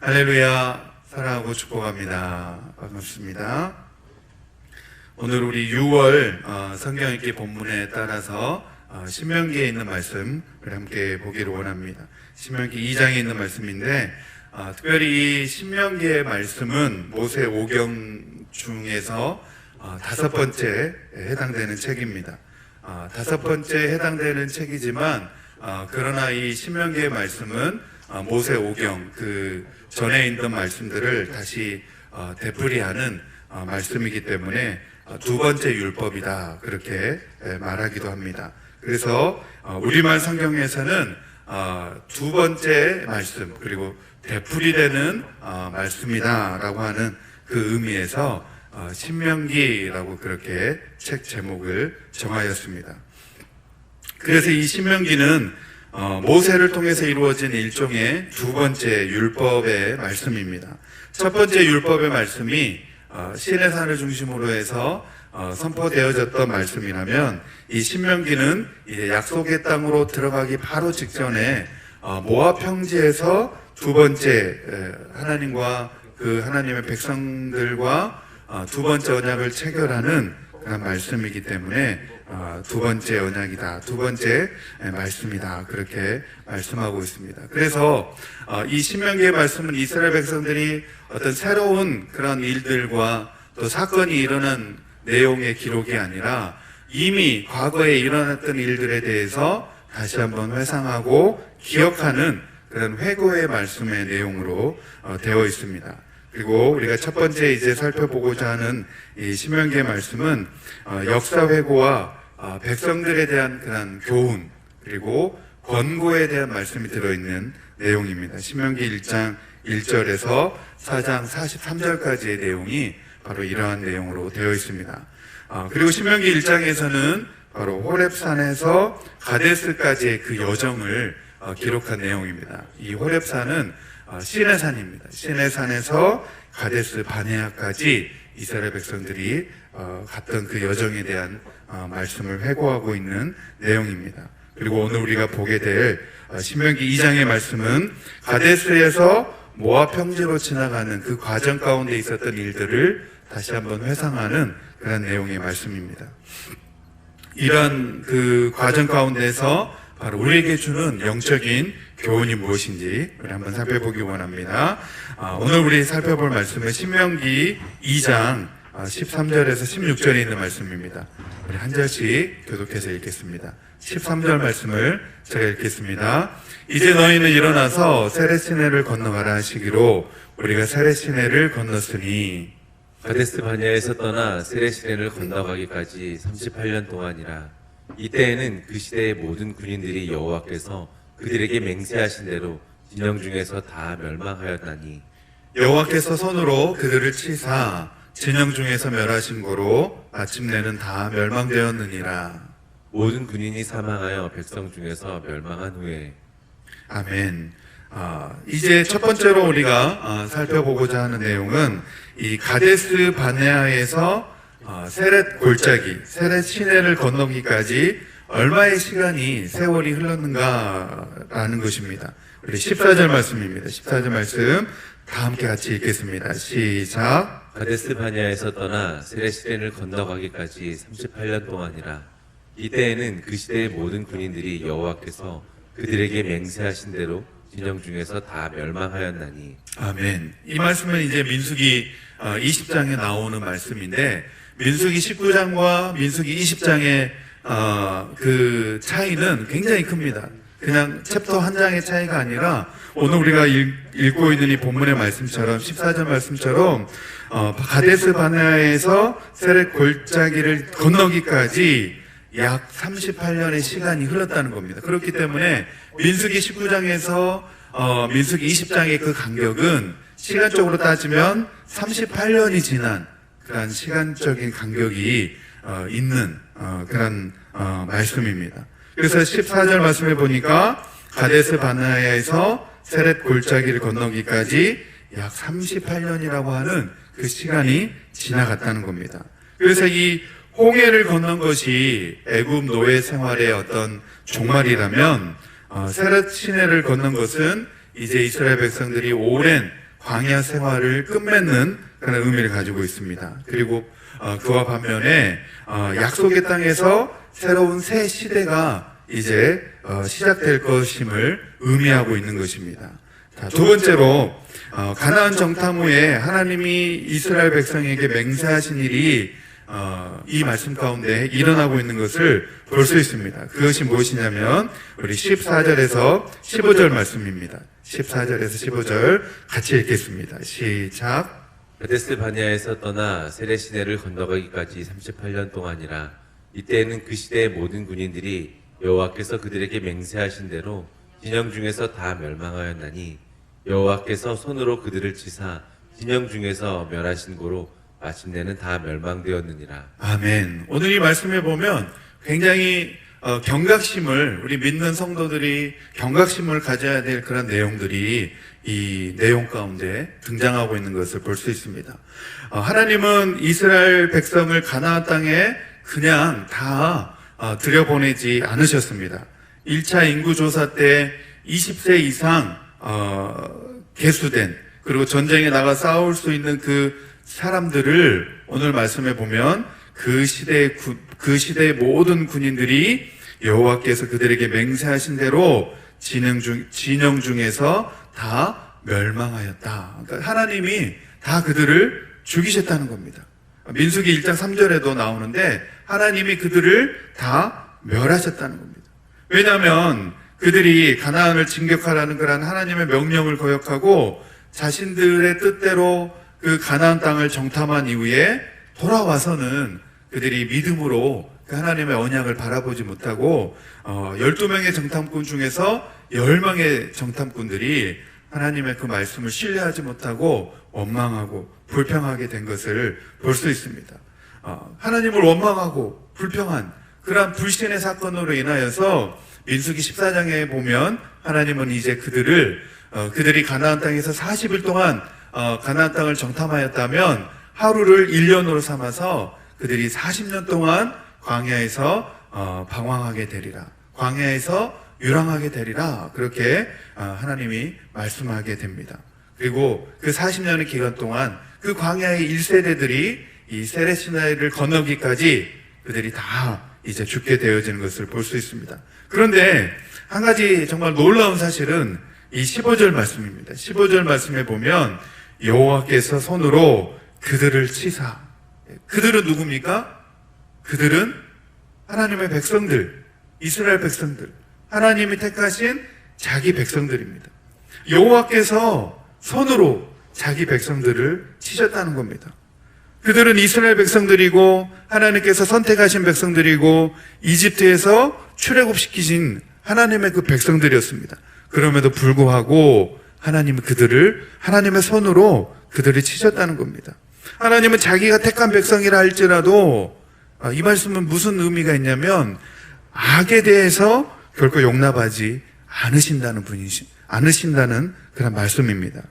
할렐루야, 사랑하고 축복합니다. 반갑습니다. 오늘 우리 6월 성경 읽기 본문에 따라서 신명기에 있는 말씀을 함께 보기를 원합니다. 신명기 2장에 있는 말씀인데 특별히 이 신명기의 말씀은 모세 오경 중에서 5번째 해당되는 책입니다. 5번째 해당되는 책이지만 그러나 이 신명기의 말씀은 모세 오경 그 전에 있던 말씀들을 다시 되풀이하는 말씀이기 때문에 두 번째 율법이다 그렇게 말하기도 합니다. 그래서 우리말 성경에서는 두 번째 말씀 그리고 되풀이되는 말씀이다라고 하는 그 의미에서 신명기라고 그렇게 책 제목을 정하였습니다. 그래서 이 신명기는 모세를 통해서 이루어진 일종의 두 번째 율법의 말씀입니다. 첫 번째 율법의 말씀이 시내산을 중심으로 해서 선포되어졌던 말씀이라면 이 신명기는 이제 약속의 땅으로 들어가기 바로 직전에 모압 평지에서 두 번째 하나님과 그 하나님의 백성들과 두 번째 언약을 체결하는 그런 말씀이기 때문에 두 번째 언약이다, 두 번째 말씀이다 그렇게 말씀하고 있습니다. 그래서 이 신명기의 말씀은 이스라엘 백성들이 어떤 새로운 그런 일들과 또 사건이 일어난 내용의 기록이 아니라 이미 과거에 일어났던 일들에 대해서 다시 한번 회상하고 기억하는 그런 회고의 말씀의 내용으로 되어 있습니다. 그리고 우리가 첫 번째 이제 살펴보고자 하는 이 신명기의 말씀은 역사 회고와 백성들에 대한 그런 교훈 그리고 권고에 대한 말씀이 들어있는 내용입니다. 신명기 1장 1절에서 4장 43절까지의 내용이 바로 이러한 내용으로 되어 있습니다. 그리고 신명기 1장에서는 바로 호렙산에서 가데스까지의 그 여정을 기록한 내용입니다. 이 호렙산은 시내산입니다. 시내산에서 가데스 바네아까지 이스라엘 백성들이 갔던 그 여정에 대한 말씀을 회고하고 있는 내용입니다. 그리고 오늘 우리가 보게 될 신명기 2장의 말씀은 가데스에서 모압 평지로 지나가는 그 과정 가운데 있었던 일들을 다시 한번 회상하는 그런 내용의 말씀입니다. 이런 그 과정 가운데서 바로 우리에게 주는 영적인 교훈이 무엇인지 우리 한번 살펴보기 원합니다. 오늘 우리 살펴볼 말씀은 신명기 2장 13절에서 16절에 있는 말씀입니다. 우리 한 절씩 교독해서 읽겠습니다. 13절 말씀을 제가 읽겠습니다. 이제 너희는 일어나서 세렛시내를 건너가라 하시기로 우리가 세렛시내를 건넜으니 가데스 바네아에서 떠나 세렛시내를 건너가기까지 38년 동안이라. 이때에는 그 시대의 모든 군인들이 여호와께서 그들에게 맹세하신 대로 진영 중에서 다 멸망하였나니 여호와께서 손으로 그들을 치사 진영 중에서 멸하신 거로 마침내는 다 멸망되었느니라. 모든 군인이 사망하여 백성 중에서 멸망한 후에. 아멘. 이제 첫 번째로 우리가 살펴보고자 하는 내용은 이 가데스 바네아에서 세렛 골짜기, 세렛 시내를 건너기까지 얼마의 시간이 세월이 흘렀는가라는 것입니다. 우리 14절 말씀입니다. 14절 말씀 다 함께 같이 읽겠습니다. 시작. 가데스 바네아에서 떠나 세렛시내를 건너가기까지 38년 동안이라. 이때에는 그 시대의 모든 군인들이 여호와께서 그들에게 맹세하신 대로 진영 중에서 다 멸망하였나니. 아멘. 이 말씀은 이제 민수기 20장에 나오는 말씀인데 민수기 19장과 민수기 20장의 그 차이는 굉장히 큽니다. 그냥 챕터 한 장의 차이가 아니라 오늘 우리가 읽고 있는 이 본문의 말씀처럼 14절 말씀처럼 가데스 바네아에서 세렛 골짜기를 건너기까지 약 38년의 시간이 흘렀다는 겁니다. 그렇기 때문에 민수기 19장에서 민수기 20장의 그 간격은 시간적으로 따지면 38년이 지난 그런 시간적인 간격이 있는 그런 말씀입니다. 그래서 14절 말씀에 보니까 가데스 바네아에서 세렛 골짜기를 건너기까지 약 38년이라고 하는 그 시간이 지나갔다는 겁니다. 그래서 이 홍해를 건넌 것이 애굽 노예 생활의 어떤 종말이라면 세렛 시내를 건넌 것은 이제 이스라엘 백성들이 오랜 광야 생활을 끝맺는 그런 의미를 가지고 있습니다. 그리고 그와 반면에 약속의 땅에서 새로운 새 시대가 이제 시작될 것임을 의미하고 있는 것입니다. 자, 두 번째로 가나안 정탐 후에 하나님이 이스라엘 백성에게 맹세하신 일이 이 말씀 가운데 일어나고 있는 것을 볼 수 있습니다. 그것이 무엇이냐면 우리 14절에서 15절 말씀입니다. 14절에서 15절 같이 읽겠습니다. 시작. 베데스 바니아에서 떠나 세레 시내를 건너가기까지 38년 동안이라. 이때에는 그 시대의 모든 군인들이 여호와께서 그들에게 맹세하신 대로 진영 중에서 다 멸망하였나니 여호와께서 손으로 그들을 치사 진영 중에서 멸하신 고로 마침내는 다 멸망되었느니라. 아멘. 오늘 이 말씀에 보면 굉장히 경각심을, 우리 믿는 성도들이 경각심을 가져야 될 그런 내용들이 이 내용 가운데 등장하고 있는 것을 볼 수 있습니다. 하나님은 이스라엘 백성을 가나안 땅에 그냥 다 들여보내지 않으셨습니다. 1차 인구조사 때 20세 이상 계수된, 그리고 전쟁에 나가 싸울 수 있는 그 사람들을 오늘 말씀에 보면 그 시대의 모든 군인들이 여호와께서 그들에게 맹세하신 대로 진영 중에서 다 멸망하였다. 그러니까 하나님이 다 그들을 죽이셨다는 겁니다. 민수기 1장 3절에도 나오는데 하나님이 그들을 다 멸하셨다는 겁니다. 왜냐하면 그들이 가나안을 진격하라는 그런 하나님의 명령을 거역하고 자신들의 뜻대로 그 가나안 땅을 정탐한 이후에 돌아와서는 그들이 믿음으로 그 하나님의 언약을 바라보지 못하고 12명의 정탐꾼 중에서 10명의 정탐꾼들이 하나님의 그 말씀을 신뢰하지 못하고 원망하고 불평하게 된 것을 볼 수 있습니다. 하나님을 원망하고 불평한 그러한 불신의 사건으로 인하여서 민수기 14장에 보면 하나님은 이제 그들이 가나안 땅에서 40일 동안 가나안 땅을 정탐하였다면 하루를 1년으로 삼아서 그들이 40년 동안 광야에서 방황하게 되리라. 광야에서 유랑하게 되리라. 그렇게 하나님이 말씀하게 됩니다. 그리고 그 40년의 기간 동안 그 광야의 1세대들이 이 세레시나이를 건너기까지 그들이 다 이제 죽게 되어지는 것을 볼 수 있습니다. 그런데 한 가지 정말 놀라운 사실은 이 15절 말씀입니다. 15절 말씀에 보면 여호와께서 손으로 그들을 치사. 그들은 누굽니까? 그들은 하나님의 백성들, 이스라엘 백성들, 하나님이 택하신 자기 백성들입니다. 여호와께서 손으로 자기 백성들을 치셨다는 겁니다. 그들은 이스라엘 백성들이고 하나님께서 선택하신 백성들이고 이집트에서 출애굽시키신 하나님의 그 백성들이었습니다. 그럼에도 불구하고 하나님은 그들을 하나님의 손으로 그들을 치셨다는 겁니다. 하나님은 자기가 택한 백성이라 할지라도 이 말씀은 무슨 의미가 있냐면 악에 대해서 결코 용납하지 않으신다는 그런 말씀입니다.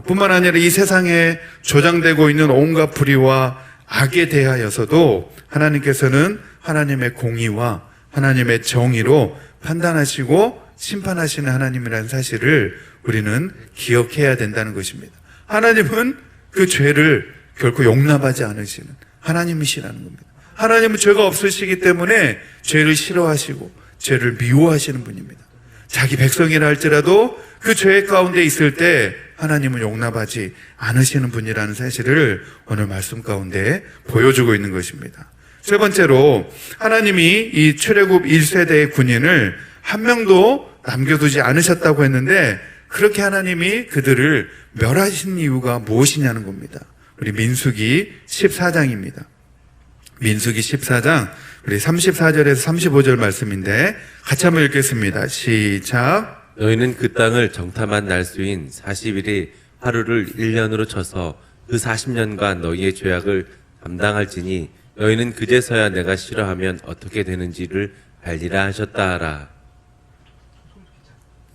뿐만 아니라 이 세상에 조장되고 있는 온갖 불의와 악에 대하여서도 하나님께서는 하나님의 공의와 하나님의 정의로 판단하시고 심판하시는 하나님이라는 사실을 우리는 기억해야 된다는 것입니다. 하나님은 그 죄를 결코 용납하지 않으시는 하나님이시라는 겁니다. 하나님은 죄가 없으시기 때문에 죄를 싫어하시고 죄를 미워하시는 분입니다. 자기 백성이라 할지라도 그 죄 가운데 있을 때 하나님은 용납하지 않으시는 분이라는 사실을 오늘 말씀 가운데 보여주고 있는 것입니다. 세 번째로 하나님이 이 출애굽 1세대의 군인을 한 명도 남겨두지 않으셨다고 했는데 그렇게 하나님이 그들을 멸하신 이유가 무엇이냐는 겁니다. 우리 민수기 14장입니다. 민수기 14장 우리 34절에서 35절 말씀인데 같이 한번 읽겠습니다. 시작. 너희는 그 땅을 정탐한 날수인 40일에 하루를 1년으로 쳐서 그 40년간 너희의 죄악을 감당할지니 너희는 그제서야 내가 싫어하면 어떻게 되는지를 알리라 하셨다 하라.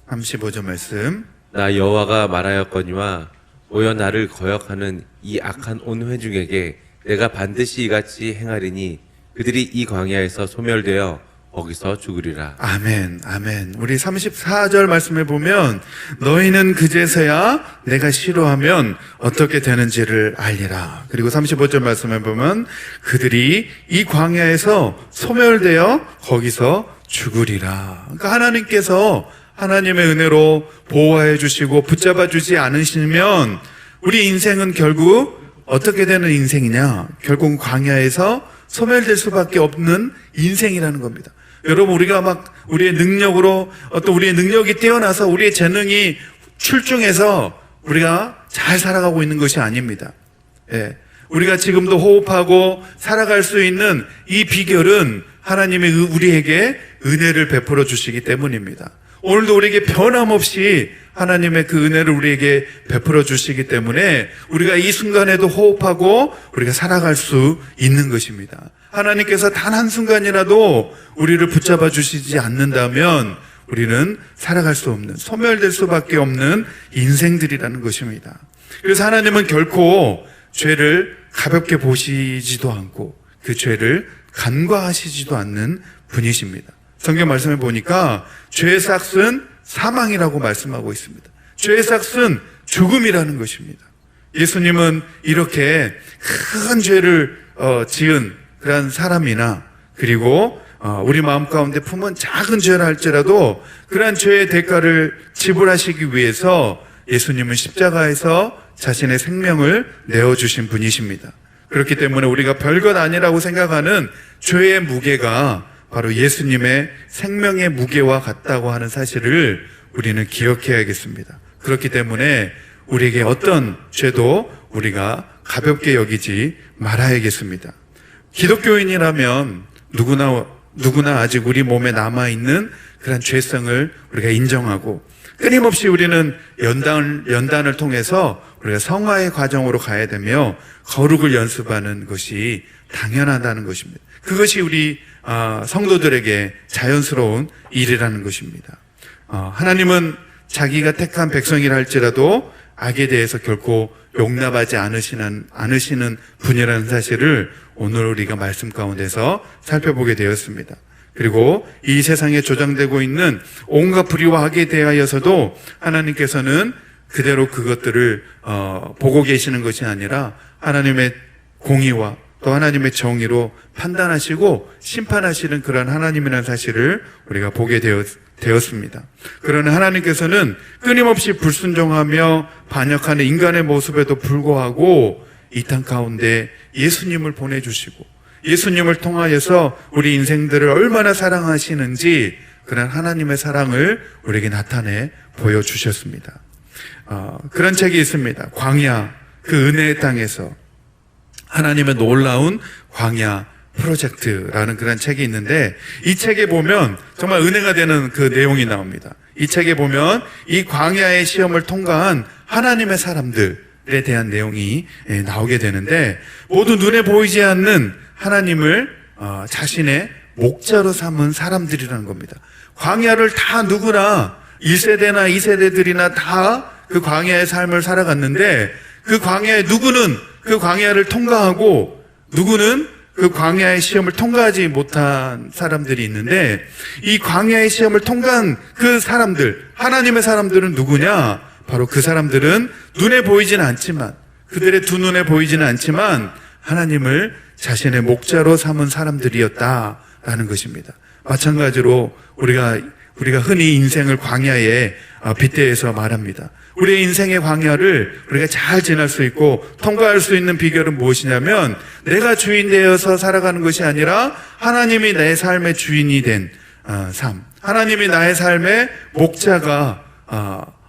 35절 말씀. 나 여호와가 말하였거니와 오여 나를 거역하는 이 악한 온 회중에게 내가 반드시 이같이 행하리니 그들이 이 광야에서 소멸되어 거기서 죽으리라. 아멘, 아멘. 우리 34절 말씀에 보면 너희는 그제서야 내가 싫어하면 어떻게 되는지를 알리라. 그리고 35절 말씀에 보면 그들이 이 광야에서 소멸되어 거기서 죽으리라. 그러니까 하나님께서 하나님의 은혜로 보호해 주시고 붙잡아 주지 않으시면 우리 인생은 결국 어떻게 되는 인생이냐? 결국 광야에서 소멸될 수밖에 없는 인생이라는 겁니다. 여러분, 우리가 막 우리의 능력으로 어떤 우리의 능력이 뛰어나서 우리의 재능이 출중해서 우리가 잘 살아가고 있는 것이 아닙니다. 예. 우리가 지금도 호흡하고 살아갈 수 있는 이 비결은 하나님이 우리에게 은혜를 베풀어 주시기 때문입니다. 오늘도 우리에게 변함없이 하나님의 그 은혜를 우리에게 베풀어 주시기 때문에 우리가 이 순간에도 호흡하고 우리가 살아갈 수 있는 것입니다. 하나님께서 단 한순간이라도 우리를 붙잡아 주시지 않는다면 우리는 살아갈 수 없는, 소멸될 수밖에 없는 인생들이라는 것입니다. 그래서 하나님은 결코 죄를 가볍게 보시지도 않고 그 죄를 간과하시지도 않는 분이십니다. 성경 말씀에 보니까 죄의 삭은 사망이라고 말씀하고 있습니다. 죄의 삭은 죽음이라는 것입니다. 예수님은 이렇게 큰 죄를 지은 그런 사람이나 그리고 우리 마음 가운데 품은 작은 죄라 할지라도 그러한 죄의 대가를 지불하시기 위해서 예수님은 십자가에서 자신의 생명을 내어주신 분이십니다. 그렇기 때문에 우리가 별것 아니라고 생각하는 죄의 무게가 바로 예수님의 생명의 무게와 같다고 하는 사실을 우리는 기억해야겠습니다. 그렇기 때문에 우리에게 어떤 죄도 우리가 가볍게 여기지 말아야겠습니다. 기독교인이라면 누구나 아직 우리 몸에 남아있는 그런 죄성을 우리가 인정하고 끊임없이 우리는 연단을 통해서 우리가 성화의 과정으로 가야 되며 거룩을 연습하는 것이 당연하다는 것입니다. 그것이 우리 성도들에게 자연스러운 일이라는 것입니다. 하나님은 자기가 택한 백성이라 할지라도 악에 대해서 결코 용납하지 않으시는 분이라는 사실을 오늘 우리가 말씀 가운데서 살펴보게 되었습니다. 그리고 이 세상에 조장되고 있는 온갖 불의와 악에 대하여서도 하나님께서는 그대로 그것들을 보고 계시는 것이 아니라 하나님의 공의와 또 하나님의 정의로 판단하시고 심판하시는 그런 하나님이라는 사실을 우리가 보게 되었습니다. 그러나 하나님께서는 끊임없이 불순종하며 반역하는 인간의 모습에도 불구하고 이 땅 가운데 예수님을 보내주시고 예수님을 통하여서 우리 인생들을 얼마나 사랑하시는지 그런 하나님의 사랑을 우리에게 나타내 보여주셨습니다. 그런 책이 있습니다. 광야, 그 은혜의 땅에서 하나님의 놀라운 광야 프로젝트라는 그런 책이 있는데 이 책에 보면 정말 은혜가 되는 그 내용이 나옵니다. 이 책에 보면 이 광야의 시험을 통과한 하나님의 사람들에 대한 내용이 나오게 되는데 모두 눈에 보이지 않는 하나님을 자신의 목자로 삼은 사람들이라는 겁니다. 광야를 다 누구나 1세대나 2세대들이나 다 그 광야의 삶을 살아갔는데 그 광야에 누구는 그 광야를 통과하고 누구는 그 광야의 시험을 통과하지 못한 사람들이 있는데 이 광야의 시험을 통과한 그 사람들, 하나님의 사람들은 누구냐? 바로 그 사람들은 눈에 보이지는 않지만 그들의 두 눈에 보이지는 않지만 하나님을 자신의 목자로 삼은 사람들이었다라는 것입니다. 마찬가지로 우리가 흔히 인생을 광야에 빗대어서 말합니다. 우리의 인생의 광야를 우리가 잘 지날 수 있고 통과할 수 있는 비결은 무엇이냐면 내가 주인 되어서 살아가는 것이 아니라 하나님이 내 삶의 주인이 된 삶, 하나님이 나의 삶의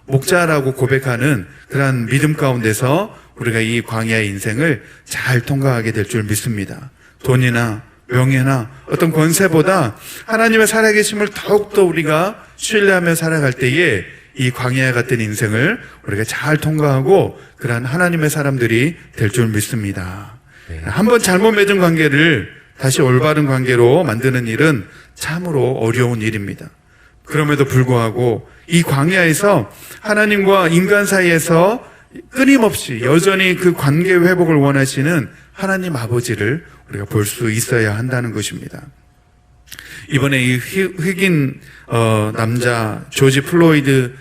목자라고 고백하는 그러한 믿음 가운데서 우리가 이 광야의 인생을 잘 통과하게 될 줄 믿습니다. 돈이나 명예나 어떤 권세보다 하나님의 살아계심을 더욱더 우리가 신뢰하며 살아갈 때에 이 광야 같은 인생을 우리가 잘 통과하고 그러한 하나님의 사람들이 될 줄 믿습니다. 한번 잘못 맺은 관계를 다시 올바른 관계로 만드는 일은 참으로 어려운 일입니다. 그럼에도 불구하고 이 광야에서 하나님과 인간 사이에서 끊임없이 여전히 그 관계 회복을 원하시는 하나님 아버지를 우리가 볼 수 있어야 한다는 것입니다. 이번에 이 흑인 남자 조지 플로이드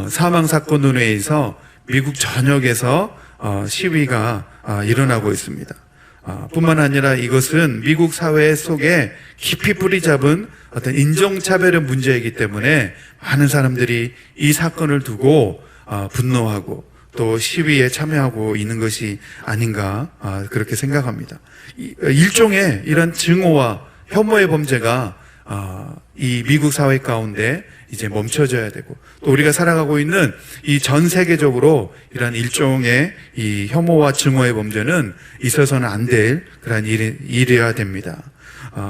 사망 사건으로 인해서 미국 전역에서 시위가 일어나고 있습니다. 뿐만 아니라 이것은 미국 사회 속에 깊이 뿌리 잡은 어떤 인종차별의 문제이기 때문에 많은 사람들이 이 사건을 두고 분노하고 또 시위에 참여하고 있는 것이 아닌가 그렇게 생각합니다. 일종의 이런 증오와 혐오의 범죄가 이 미국 사회 가운데 이제 멈춰져야 되고 또 우리가 살아가고 있는 이 전 세계적으로 이런 일종의 이 혐오와 증오의 범죄는 있어서는 안 될 그런 일이어야 됩니다.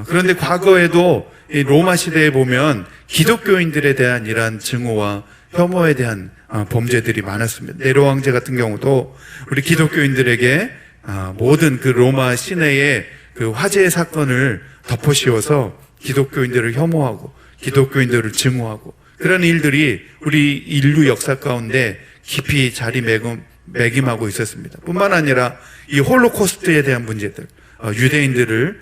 그런데 과거에도 이 로마 시대에 보면 기독교인들에 대한 이러한 증오와 혐오에 대한 범죄들이 많았습니다. 네로 황제 같은 경우도 우리 기독교인들에게 모든 그 로마 시내의 그 화재의 사건을 덮어씌워서 기독교인들을 혐오하고 기독교인들을 증오하고 그런 일들이 우리 인류 역사 가운데 깊이 자리매김하고 있었습니다. 뿐만 아니라 이 홀로코스트에 대한 문제들, 유대인들을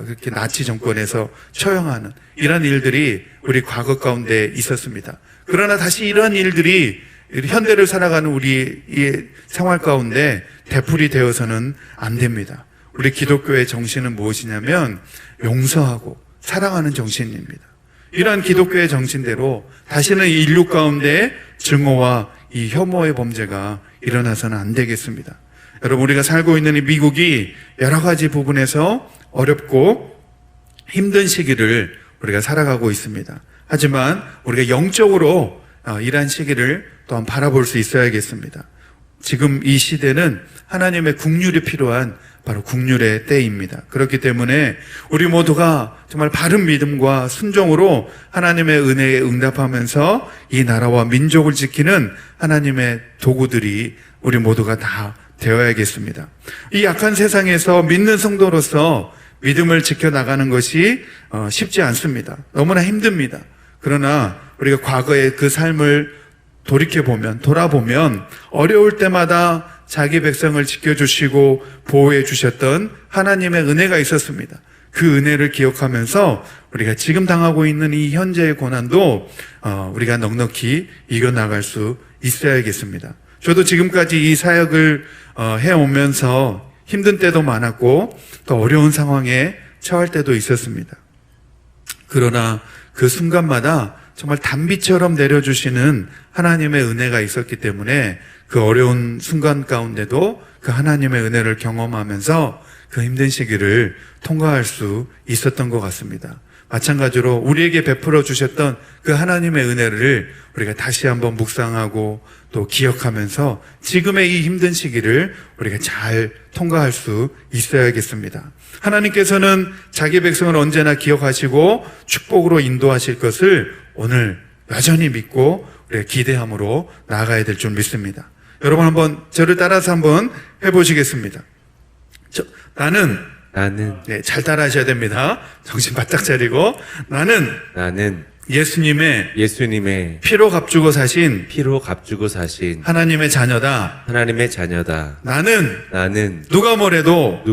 그렇게 나치 정권에서 처형하는 이런 일들이 우리 과거 가운데 있었습니다. 그러나 다시 이런 일들이 현대를 살아가는 우리의 생활 가운데 되풀이 되어서는 안 됩니다. 우리 기독교의 정신은 무엇이냐면 용서하고 사랑하는 정신입니다. 이러한 기독교의 정신대로 다시는 인류 가운데 증오와 이 혐오의 범죄가 일어나서는 안 되겠습니다. 여러분, 우리가 살고 있는 이 미국이 여러 가지 부분에서 어렵고 힘든 시기를 우리가 살아가고 있습니다. 하지만 우리가 영적으로 이러한 시기를 또한 바라볼 수 있어야겠습니다. 지금 이 시대는 하나님의 국률이 필요한 바로 국률의 때입니다. 그렇기 때문에 우리 모두가 정말 바른 믿음과 순종으로 하나님의 은혜에 응답하면서 이 나라와 민족을 지키는 하나님의 도구들이 우리 모두가 다 되어야겠습니다. 이 약한 세상에서 믿는 성도로서 믿음을 지켜나가는 것이 쉽지 않습니다. 너무나 힘듭니다. 그러나 우리가 과거의 그 삶을 돌아보면 어려울 때마다 자기 백성을 지켜주시고 보호해 주셨던 하나님의 은혜가 있었습니다. 그 은혜를 기억하면서 우리가 지금 당하고 있는 이 현재의 고난도 우리가 넉넉히 이겨나갈 수 있어야겠습니다. 저도 지금까지 이 사역을 해오면서 힘든 때도 많았고 또 어려운 상황에 처할 때도 있었습니다. 그러나 그 순간마다 정말 단비처럼 내려주시는 하나님의 은혜가 있었기 때문에 그 어려운 순간 가운데도 그 하나님의 은혜를 경험하면서 그 힘든 시기를 통과할 수 있었던 것 같습니다. 마찬가지로 우리에게 베풀어 주셨던 그 하나님의 은혜를 우리가 다시 한번 묵상하고 또 기억하면서 지금의 이 힘든 시기를 우리가 잘 통과할 수 있어야겠습니다. 하나님께서는 자기 백성을 언제나 기억하시고 축복으로 인도하실 것을 오늘 여전히 믿고 우리가 기대함으로 나아가야 될 줄 믿습니다. 여러분 한번 저를 따라서 한번 해보시겠습니다. 나는 네, 잘 따라하셔야 됩니다. 정신 바짝 차리고 나는 예수님의 피로 값주고 사신 하나님의 자녀다. 나는 누가 뭐래도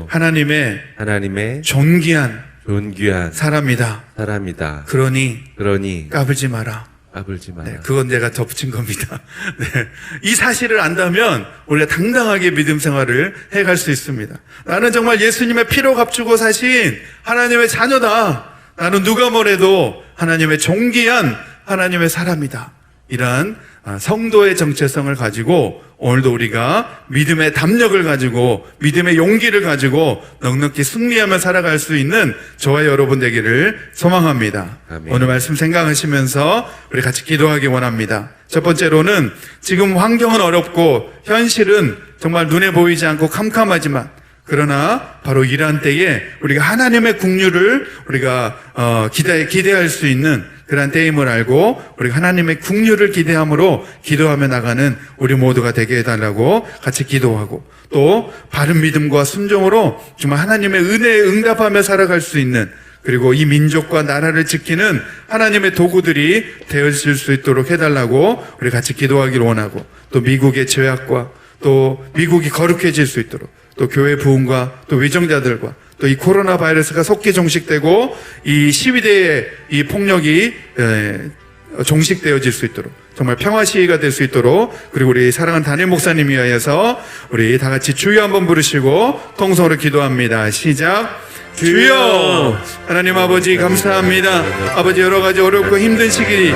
하나님의 존귀한 사람이다. 그러니 까불지 마라. 네, 그건 내가 덧붙인 겁니다. 네, 이 사실을 안다면 우리가 당당하게 믿음 생활을 해갈 수 있습니다. 나는 정말 예수님의 피로 값주고 사신 하나님의 자녀다. 나는 누가 뭐래도 하나님의 존귀한 하나님의 사람이다. 이러한 성도의 정체성을 가지고 오늘도 우리가 믿음의 담력을 가지고 믿음의 용기를 가지고 넉넉히 승리하며 살아갈 수 있는 저와 여러분 되기를 소망합니다. 아멘. 오늘 말씀 생각하시면서 우리 같이 기도하기 원합니다. 첫 번째로는 지금 환경은 어렵고 현실은 정말 눈에 보이지 않고 캄캄하지만 그러나 바로 이러한 때에 우리가 하나님의 국률을 우리가 기대할 수 있는 그러한 때임을 알고 우리가 하나님의 국률을 기대함으로 기도하며 나가는 우리 모두가 되게 해달라고 같이 기도하고 또 바른 믿음과 순종으로 정말 하나님의 은혜에 응답하며 살아갈 수 있는 그리고 이 민족과 나라를 지키는 하나님의 도구들이 되어질 수 있도록 해달라고 우리 같이 기도하기를 원하고 또 미국의 죄악과 또 미국이 거룩해질 수 있도록 또 교회 부흥과 또 위정자들과 또 이 코로나 바이러스가 속기 종식되고 이 12대의 이 폭력이 종식되어질 수 있도록 정말 평화 시위가 될 수 있도록, 그리고 우리 사랑하는 담임 목사님 위하여서 우리 다 같이 주여 한번 부르시고 통성으로 기도합니다. 시작. 주여. 하나님 아버지 감사합니다. 아버지 여러 가지 어렵고 힘든 시기